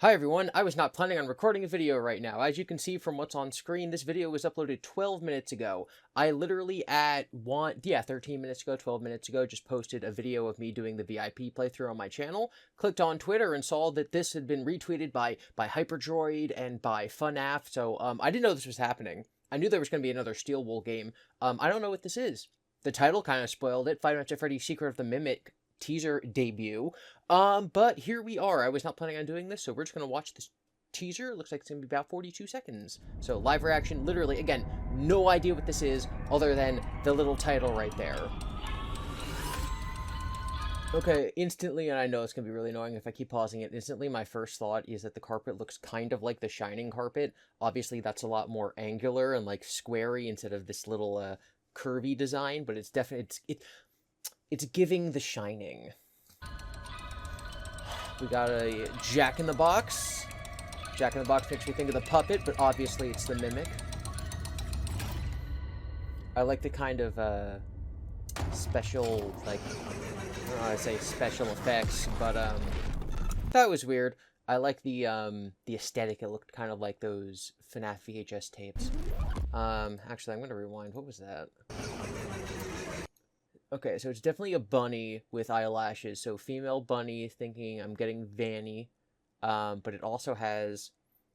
Hi everyone, I was not planning on recording a video right now. As you can see from what's on screen, this video was uploaded 12 minutes ago. I literally at 13 minutes ago, 12 minutes ago, just posted a video of me doing the VIP playthrough on my channel, clicked on Twitter and saw that this had been retweeted by Hyperdroid and by FNaF, so I didn't know this was happening. I knew there was going to be another Steel Wool game. I don't know what this is. The title kind of spoiled it, Five Nights at Freddy's Secret of the Mimick teaser debut. But here we are. I was not planning on doing this, so we're just going to watch this teaser. It looks like it's going to be about 42 seconds. So live reaction, literally, again, no idea what this is other than the little title right there. Okay, instantly, and I know it's going to be really annoying if I keep pausing it, instantly my first thought is that the carpet looks kind of like the Shining carpet. Obviously, that's a lot more angular and, like, squarey instead of this little, curvy design, but it's definitely, it's giving The Shining. We got a Jack in the Box. Jack in the Box makes me think of the puppet, but obviously it's the Mimick. I like the kind of, special, like, I don't know how to say special effects, but, that was weird. I like the aesthetic. It looked kind of like those FNaF VHS tapes. Actually, I'm gonna rewind. What was that? Okay, so it's definitely a bunny with eyelashes. So female bunny thinking I'm getting Vanny. But it also has,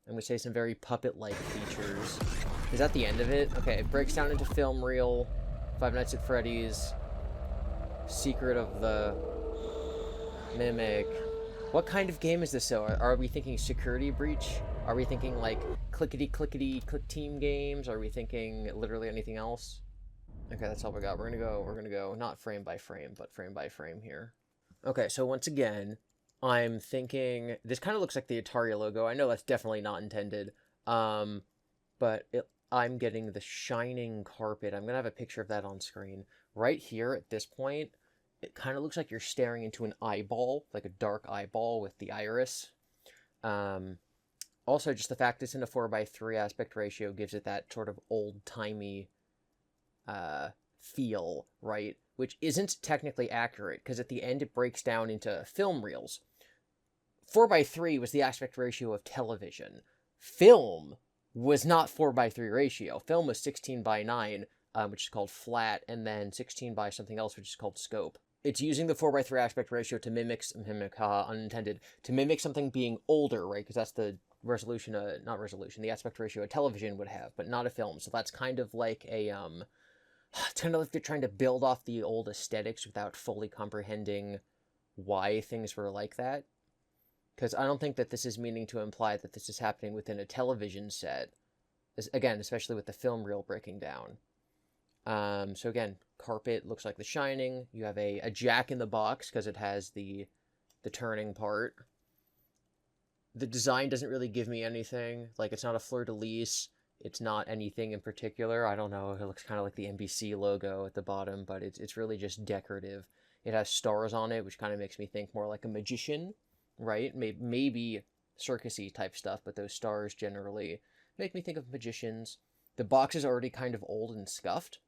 I'm going to say, some very puppet-like features. Is that the end of it? Okay, it breaks down into film reel. Five Nights at Freddy's. Secret of the Mimick. What kind of game is this, though? Are we thinking security breach? Are we thinking, like, click team games? Are we thinking literally anything else? Okay, that's all we got. We're gonna go, not frame by frame, but frame by frame here. Okay, so once again, I'm thinking, this kind of looks like the Atari logo. I know that's definitely not intended, but I'm getting the Shining carpet. I'm gonna have a picture of that on screen. Right here, at this point, it kind of looks like you're staring into an eyeball, like a dark eyeball with the iris. Also, just the fact it's in a 4:3 aspect ratio gives it that sort of old-timey feel, right? Which isn't technically accurate, because at the end it breaks down into film reels. 4:3 was the aspect ratio of television. Film was not 4:3 ratio. Film was 16:9, which is called flat, and then 16 by something else, which is called scope. It's using the 4:3 aspect ratio to mimic, unintended, to mimic something being older, right? Because that's the resolution, not resolution, the aspect ratio a television would have, but not a film. So that's kind of like a, it's kind of like they're trying to build off the old aesthetics without fully comprehending why things were like that. Because I don't think that this is meaning to imply that this is happening within a television set. Again, especially with the film reel breaking down. So again, carpet looks like The Shining. You have a Jack in the Box, because it has the turning part. The design doesn't really give me anything. Like, it's not a fleur-de-lis. It's not anything in particular. I don't know. It looks kind of like the NBC logo at the bottom, but it's really just decorative. It has stars on it, which kind of makes me think more like a magician, right? Maybe circus-y type stuff, but those stars generally make me think of magicians. The box is already kind of old and scuffed.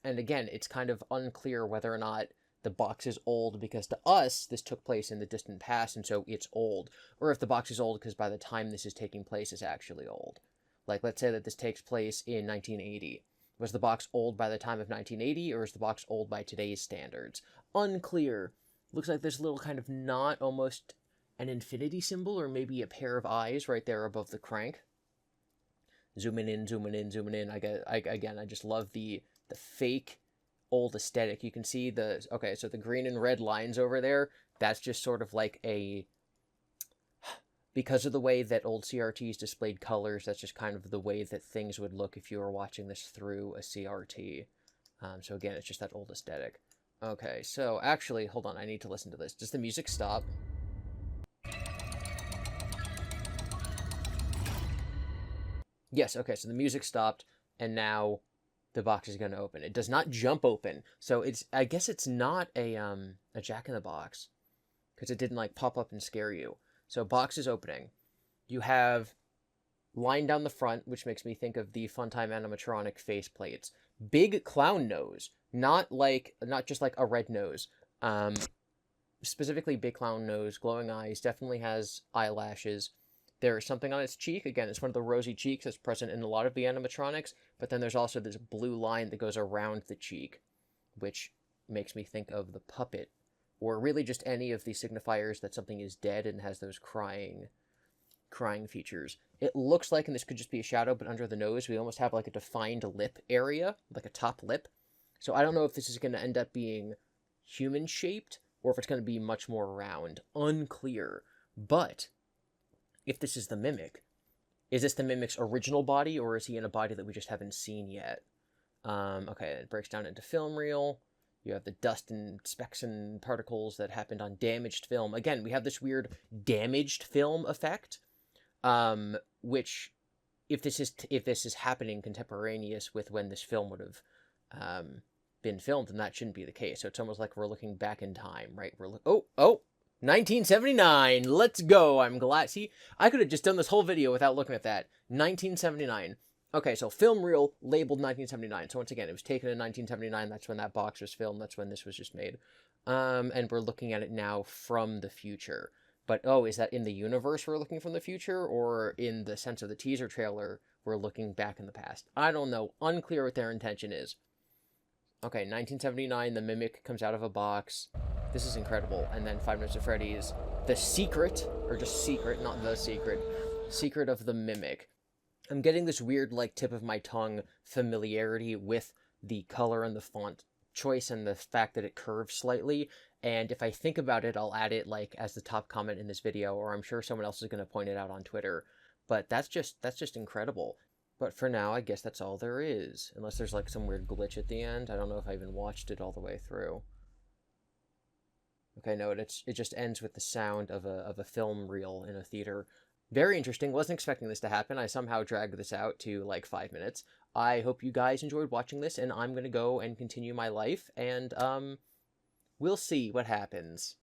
And again, it's kind of unclear whether or not the box is old because to us, this took place in the distant past, and so it's old. Or if the box is old because by the time this is taking place, it's actually old. Like, let's say that this takes place in 1980. Was the box old by the time of 1980, or is the box old by today's standards? Unclear. Looks like there's a little kind of knot, almost an infinity symbol, or maybe a pair of eyes right there above the crank. Zooming in, zooming in, zooming in. I just love the fake old aesthetic. You can see okay, so the green and red lines over there, that's just sort of like a, because of the way that old CRTs displayed colors, that's just kind of the way that things would look if you were watching this through a CRT. So again, it's just that old aesthetic. Okay, so actually, hold on, I need to listen to this. Does the music stop? Yes, okay, so the music stopped, and now the box is going to open. It does not jump open, so I guess it's not a Jack in the Box, because it didn't, like, pop up and scare you. So box is opening. You have line down the front, which makes me think of the Funtime animatronic faceplates. Big clown nose, not just like a red nose. Specifically big clown nose, glowing eyes, definitely has eyelashes. there is something on its cheek. Again, it's one of the rosy cheeks that's present in a lot of the animatronics, but then there's also this blue line that goes around the cheek, which makes me think of the puppet, or really just any of the signifiers that something is dead and has those crying features. It looks like, and this could just be a shadow, but under the nose we almost have like a defined lip area, like a top lip. So I don't know if this is going to end up being human shaped or if it's going to be much more round. Unclear. But if this is the Mimick, is this the Mimick's original body, or is he in a body that we just haven't seen yet? Okay, it breaks down into film reel. You have the dust and specks and particles that happened on damaged film. Again, we have this weird damaged film effect, which, if this is happening contemporaneous with when this film would have been filmed, then that shouldn't be the case. So it's almost like we're looking back in time, right? We're 1979. Let's go. I'm glad. See, I could have just done this whole video without looking at that. 1979. Okay, so film reel labeled 1979. So once again, it was taken in 1979. That's when that box was filmed. That's when this was just made. And we're looking at it now from the future. But, oh, is that in the universe we're looking from the future? Or in the sense of the teaser trailer, we're looking back in the past? I don't know. Unclear what their intention is. Okay, 1979, the Mimick comes out of a box. This is incredible. And then Five Nights at Freddy's, The Secret, or just Secret, not The Secret. Secret of the Mimick. I'm getting this weird, like, tip of my tongue familiarity with the color and the font choice and the fact that it curves slightly. And if I think about it, I'll add it, like, as the top comment in this video, or I'm sure someone else is going to point it out on Twitter. But that's just incredible. But for now, I guess that's all there is. Unless there's, like, some weird glitch at the end. I don't know if I even watched it all the way through. Okay, no, it just ends with the sound of a film reel in a theater. Very interesting. Wasn't expecting this to happen. I somehow dragged this out to like 5 minutes. I hope you guys enjoyed watching this, and I'm going to go and continue my life, and we'll see what happens.